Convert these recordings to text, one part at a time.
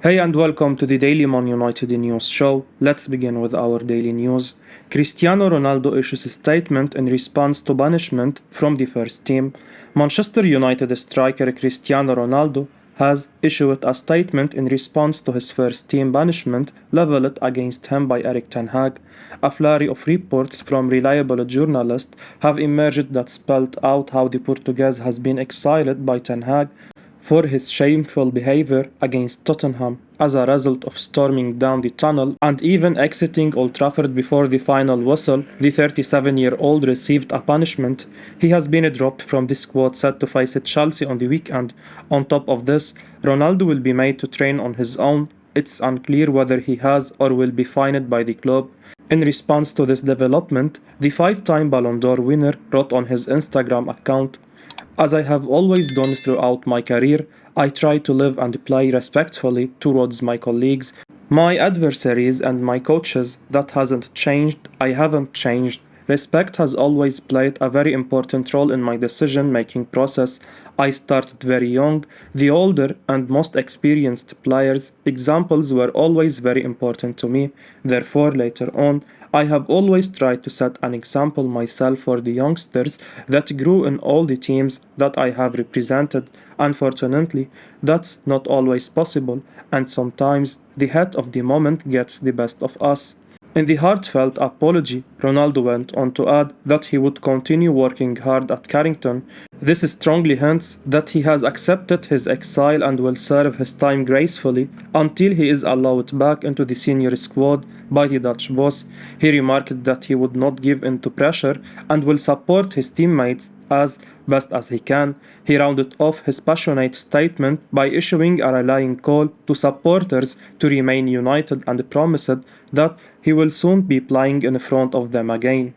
Hey and welcome to the Daily Man United News Show. Let's begin with our daily news. Cristiano Ronaldo issues a statement in response to banishment from the first team. Manchester United striker Cristiano Ronaldo has issued a statement in response to his first team banishment leveled against him by Erik ten Hag. A flurry of reports from reliable journalists have emerged that spelled out how the Portuguese has been exiled by ten Hag for his shameful behavior against Tottenham as a result of storming down the tunnel and even exiting Old Trafford before the final whistle. The 37-year-old received a punishment. He has been dropped from the squad set to face Chelsea on the weekend. On top of this, Ronaldo will be made to train on his own. It's unclear whether he has or will be fined by the club. In response to this development, the five-time Ballon d'Or winner wrote on his Instagram account, "As I have always done throughout my career, I try to live and play respectfully towards my colleagues, my adversaries and my coaches. That hasn't changed. I haven't changed. Respect has always played a very important role in my decision-making process. I started very young. The older and most experienced players' examples were always very important to me. Therefore, later on, I have always tried to set an example myself for the youngsters that grew in all the teams that I have represented. Unfortunately, that's not always possible, and sometimes the heat of the moment gets the best of us." In the heartfelt apology, Ronaldo went on to add that he would continue working hard at Carrington. This strongly hints that he has accepted his exile and will serve his time gracefully until he is allowed back into the senior squad by the Dutch boss. He remarked that he would not give in to pressure and will support his teammates as best as he can. He rounded off his passionate statement by issuing a rallying call to supporters to remain united and promised that he will soon be playing in front of them again.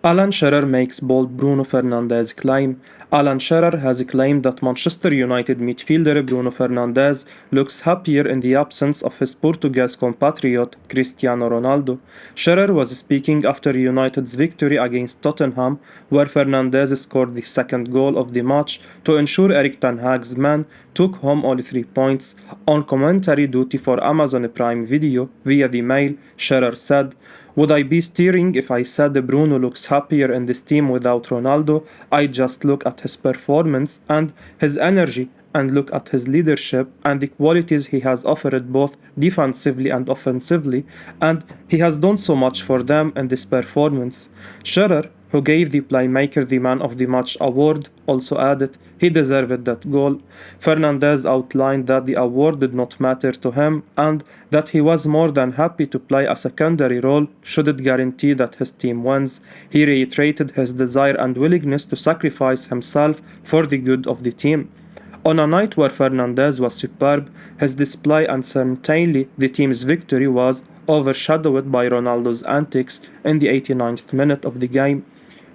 Alan Shearer makes bold Bruno Fernandes claim. Alan Shearer has claimed that Manchester United midfielder Bruno Fernandes looks happier in the absence of his Portuguese compatriot Cristiano Ronaldo. Shearer was speaking after United's victory against Tottenham, where Fernandes scored the second goal of the match to ensure Erik ten Hag's men took home all 3 points. On commentary duty for Amazon Prime Video via the Mail, Shearer said, "Would I be steering if I said Bruno looks happier in this team without Ronaldo? I just look at his performance and his energy and look at his leadership and the qualities he has offered both defensively and offensively, and he has done so much for them in this performance." Shearer, who gave the playmaker the Man of the Match award, also added he deserved that goal. Fernandez outlined that the award did not matter to him and that he was more than happy to play a secondary role should it guarantee that his team wins. He reiterated his desire and willingness to sacrifice himself for the good of the team. On a night where Fernandez was superb, his display and certainly the team's victory was overshadowed by Ronaldo's antics in the 89th minute of the game.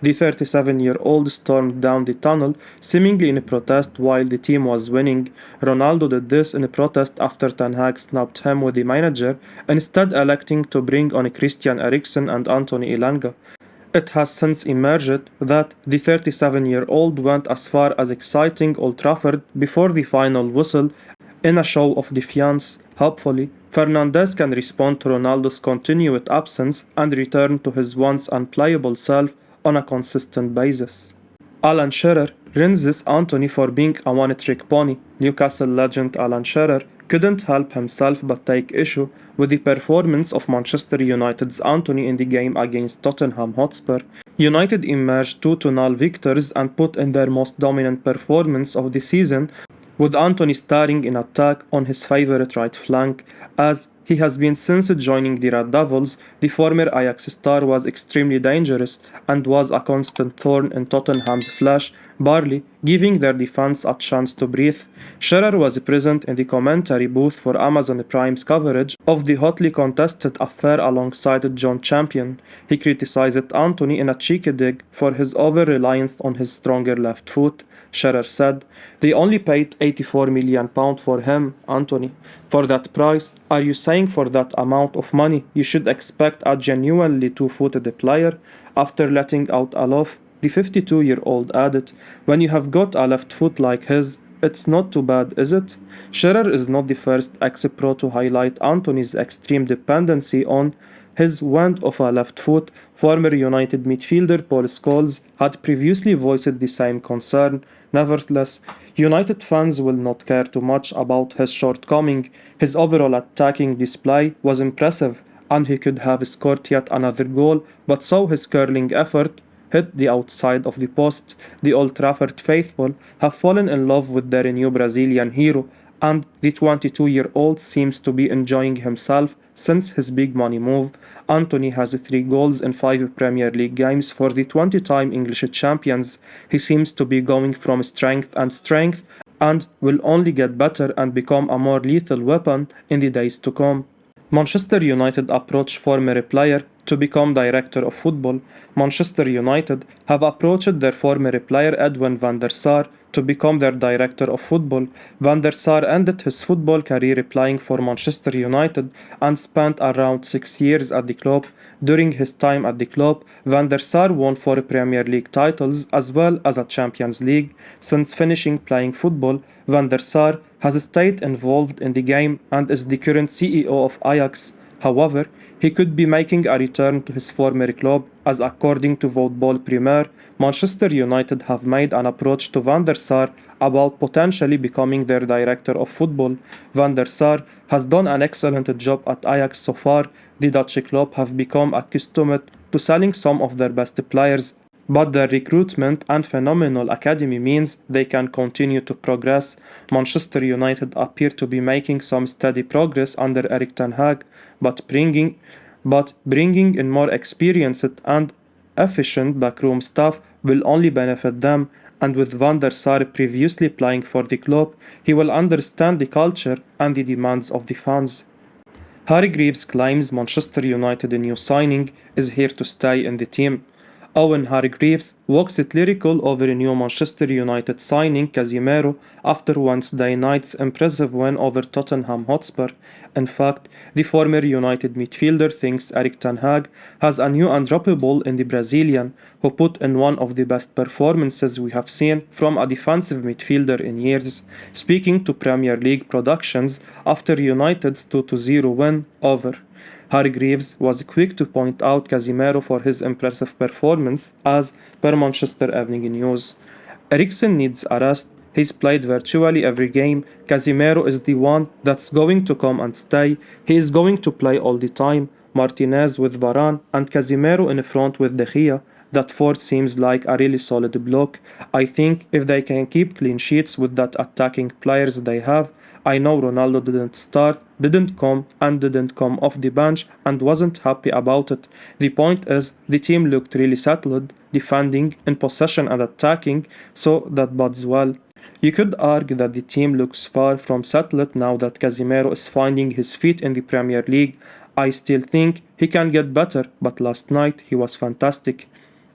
The 37-year-old stormed down the tunnel, seemingly in a protest while the team was winning. Ronaldo did this in a protest after ten Hag snapped him with the manager, instead electing to bring on Christian Eriksen and Antony. It has since emerged that the 37-year-old went as far as exiting Old Trafford before the final whistle in a show of defiance. Hopefully, Fernandez can respond to Ronaldo's continued absence and return to his once unplayable self on a consistent basis. Alan Shearer rinses Antony for being a one-trick pony. Newcastle legend Alan Shearer couldn't help himself but take issue with the performance of Manchester United's Antony in the game against Tottenham Hotspur. United emerged 2-0 victors and put in their most dominant performance of the season, with Antony starring in attack on his favourite right flank. As he has been since joining the Red Devils, the former Ajax star was extremely dangerous and was a constant thorn in Tottenham's flesh, barely giving their defense a chance to breathe. Shearer was present in the commentary booth for Amazon Prime's coverage of the hotly contested affair alongside John Champion. He criticized Antony in a cheeky dig for his over-reliance on his stronger left foot. Shearer said, "They only paid £84 million for him, Antony. For that price, are you saying for that amount of money you should expect a genuinely two-footed player?" After letting out a laugh, the 52-year-old added, "When you have got a left foot like his, It's not too bad, is it? Shearer is not the first ex-pro to highlight Antony's extreme dependency on his wand of a left foot. Former United midfielder Paul Scholes had previously voiced the same concern. Nevertheless, United fans will not care too much about his shortcoming. His overall attacking display was impressive, and he could have scored yet another goal, but saw his curling effort hit the outside of the post. The Old Trafford faithful have fallen in love with their new Brazilian hero, and the 22-year-old seems to be enjoying himself since his big money move. Antony has 3 goals in 5 Premier League games for the 20-time English champions. He seems to be going from strength and strength and will only get better and become a more lethal weapon in the days to come. Manchester United approached former player to become director of football. Manchester United have approached their former player Edwin van der Sar to become their director of football. Van der Sar ended his football career playing for Manchester United and spent around 6 years at the club. During his time at the club, Van der Sar won 4 Premier League titles as well as a Champions League. Since finishing playing football, Van der Sar has stayed involved in the game and is the current CEO of Ajax. However, he could be making a return to his former club, as according to Voetbal Premier, Manchester United have made an approach to Van der Sar about potentially becoming their director of football. Van der Sar has done an excellent job at Ajax so far. The Dutch club have become accustomed to selling some of their best players, but their recruitment and phenomenal academy means they can continue to progress. Manchester United appear to be making some steady progress under Erik ten Hag, but bringing in more experienced and efficient backroom staff will only benefit them, and with Van der Sar previously playing for the club, he will understand the culture and the demands of the fans. Hargreaves claims Manchester United new signing is here to stay in the team. Owen Hargreaves waxed lyrical over a new Manchester United signing Casemiro after Wednesday night's impressive win over Tottenham Hotspur. In fact, the former United midfielder thinks Erik ten Hag has a new undroppable in the Brazilian, who put in one of the best performances we have seen from a defensive midfielder in years. Speaking to Premier League Productions after United's 2-0 win over Hargreaves was quick to point out Casemiro for his impressive performance, as per Manchester Evening News. Eriksen needs a rest. He's played virtually every game. Casemiro is the one that's going to come and stay. He is going to play all the time. Martinez with Varane and Casemiro in front with De Gea. That four seems like a really solid block. I think if they can keep clean sheets with that attacking players they have. I know Ronaldo didn't start, didn't come off the bench and wasn't happy about it. The point is, the team looked really settled, defending, in possession and attacking, so that bodes well. You could argue that the team looks far from settled now that Casemiro is finding his feet in the Premier League. I still think he can get better, but last night he was fantastic.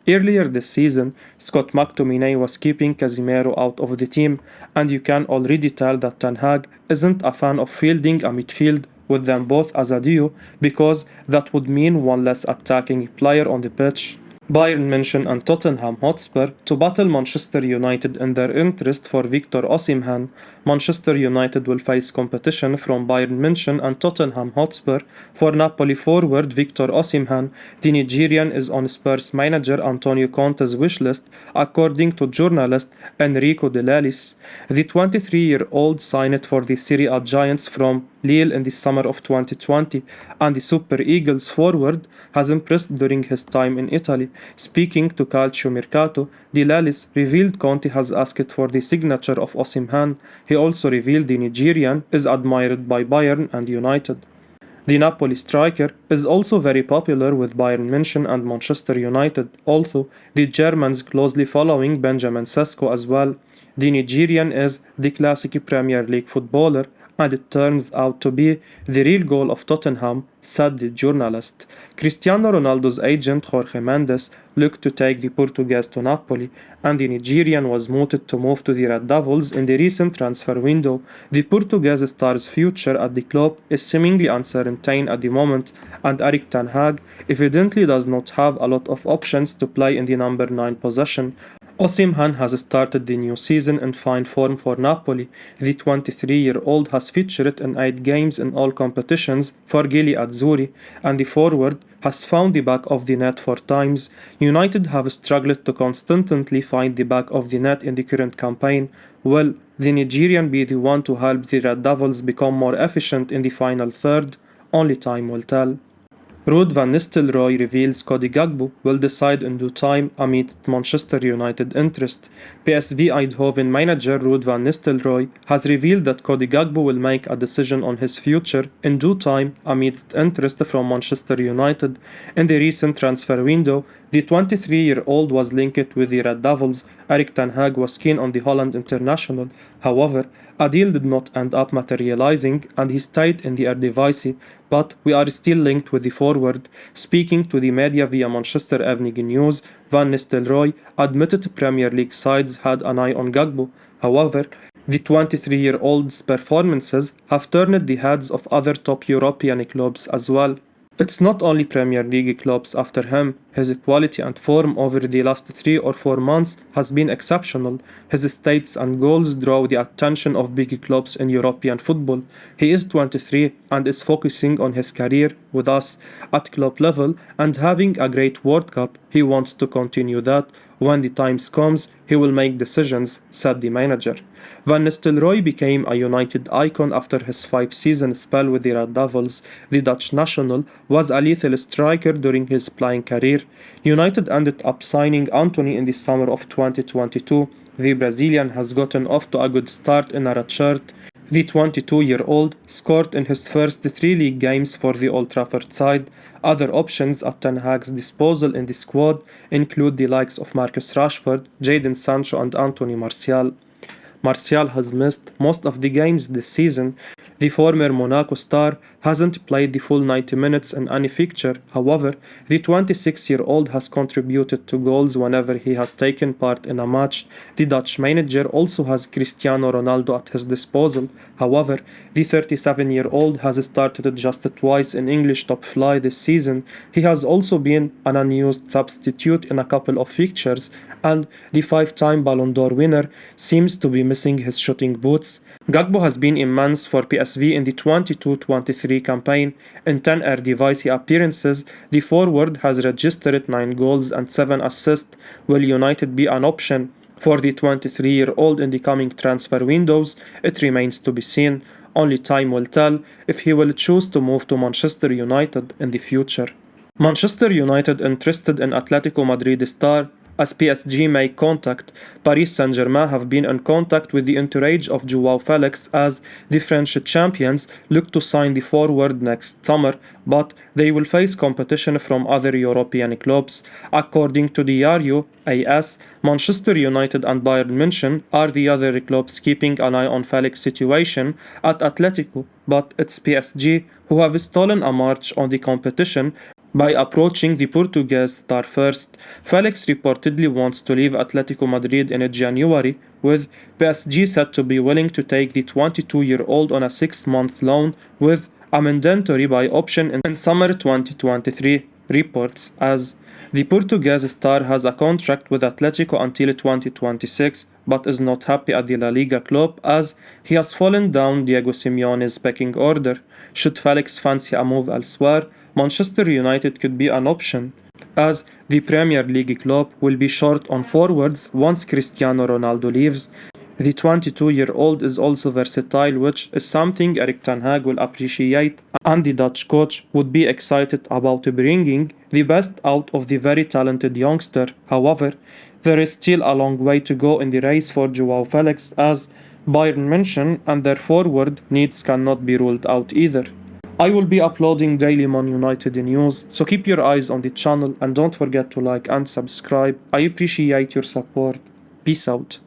Earlier this season, Scott McTominay was keeping Casemiro out of the team, and you can already tell that Ten Hag isn't a fan of fielding a midfield with them both as a duo, because that would mean one less attacking player on the pitch. Bayern Munich and Tottenham Hotspur to battle Manchester United in their interest for Victor Osimhen. Manchester United will face competition from Bayern Munich and Tottenham Hotspur for Napoli forward Victor Osimhen. The Nigerian is on Spurs manager Antonio Conte's wish list, according to journalist Enrico De Lalis. The 23-year-old signed for the Serie A Giants from Lille in the summer of 2020, and the Super Eagles forward has impressed during his time in Italy. Speaking to Calcio Mercato, De Lalis revealed Conte has asked for the signature of Osimhen. He also revealed the Nigerian is admired by Bayern and United. The Napoli striker is also very popular with Bayern Munich and Manchester United, although the Germans closely following Benjamin Sesko as well. The Nigerian is the classic Premier League footballer, and it turns out to be the real goal of Tottenham, said the journalist. Cristiano Ronaldo's agent Jorge Mendes looked to take the Portuguese to Napoli, and the Nigerian was mooted to move to the Red Devils in the recent transfer window. The Portuguese star's future at the club is seemingly uncertain at the moment, and Erik ten Hag evidently does not have a lot of options to play in the number 9 position. Osimhen has started the new season in fine form for Napoli. The 23-year-old has featured in 8 games in all competitions for Gili Azzurri, and the forward has found the back of the net 4 times. United have struggled to consistently find the back of the net in the current campaign. Will the Nigerian be the one to help the Red Devils become more efficient in the final third? Only time will tell. Ruud van Nistelrooy reveals Cody Gakpo will decide in due time amidst Manchester United interest. PSV Eindhoven manager Ruud van Nistelrooy has revealed that Cody Gakpo will make a decision on his future in due time amidst interest from Manchester United. In the recent transfer window, the 23-year-old was linked with the Red Devils. Erik ten Hag was keen on the Holland international. However, a deal did not end up materializing and he stayed in the Eredivisie, but we are still linked with the forward. Speaking to the media via Manchester Evening News, Van Nistelrooy admitted Premier League sides had an eye on Gakpo. However, the 23-year-old's performances have turned the heads of other top European clubs as well. It's not only Premier League clubs after him. His quality and form over the last 3 or 4 months has been exceptional. His stats and goals draw the attention of big clubs in European football. He is 23 and is focusing on his career with us at club level and having a great World Cup. He wants to continue that. When the time comes, he will make decisions, said the manager. Van Nistelrooy became a United icon after his 5-season spell with the Red Devils. The Dutch national was a lethal striker during his playing career. United ended up signing Antony in the summer of 2022. The Brazilian has gotten off to a good start in a red shirt. The 22-year-old scored in his first 3 league games for the Old Trafford side. Other options at Ten Hag's disposal in the squad include the likes of Marcus Rashford, Jadon Sancho and Anthony Martial. Martial has missed most of the games this season. The former Monaco star hasn't played the full 90 minutes in any fixture. However, the 26-year-old has contributed to goals whenever he has taken part in a match. The Dutch manager also has Cristiano Ronaldo at his disposal. However, the 37-year-old has started just twice in English top flight this season. He has also been an unused substitute in a couple of fixtures, and the 5-time Ballon d'Or winner seems to be missing his shooting boots. Gakpo has been immense for PSV in the 22-23 campaign. In 10 Eredivisie appearances, the forward has registered 9 goals and 7 assists. Will United be an option for the 23-year-old in the coming transfer windows? It remains to be seen. Only time will tell if he will choose to move to Manchester United in the future. Manchester United interested in Atletico Madrid star. As PSG make contact, Paris Saint-Germain have been in contact with the entourage of João Felix as the French champions look to sign the forward next summer, but they will face competition from other European clubs. According to the Diario AS, Manchester United and Bayern Munich are the other clubs keeping an eye on Felix's situation at Atletico, but it's PSG who have stolen a march on the competition by approaching the Portuguese star first. Felix reportedly wants to leave Atletico Madrid in January, with PSG said to be willing to take the 22-year-old on a 6-month loan with a mandatory buy option in summer 2023. Reports as the Portuguese star has a contract with Atletico until 2026, but is not happy at the La Liga club as he has fallen down Diego Simeone's pecking order. Should Felix fancy a move elsewhere, Manchester United could be an option, as the Premier League club will be short on forwards once Cristiano Ronaldo leaves. The 22-year-old is also versatile, which is something Erik ten Hag will appreciate, and the Dutch coach would be excited about bringing the best out of the very talented youngster. However, there is still a long way to go in the race for João Felix, as Bayern Munich and their forward needs cannot be ruled out either. I will be uploading daily Man United news, so keep your eyes on the channel and don't forget to like and subscribe. I appreciate your support. Peace out.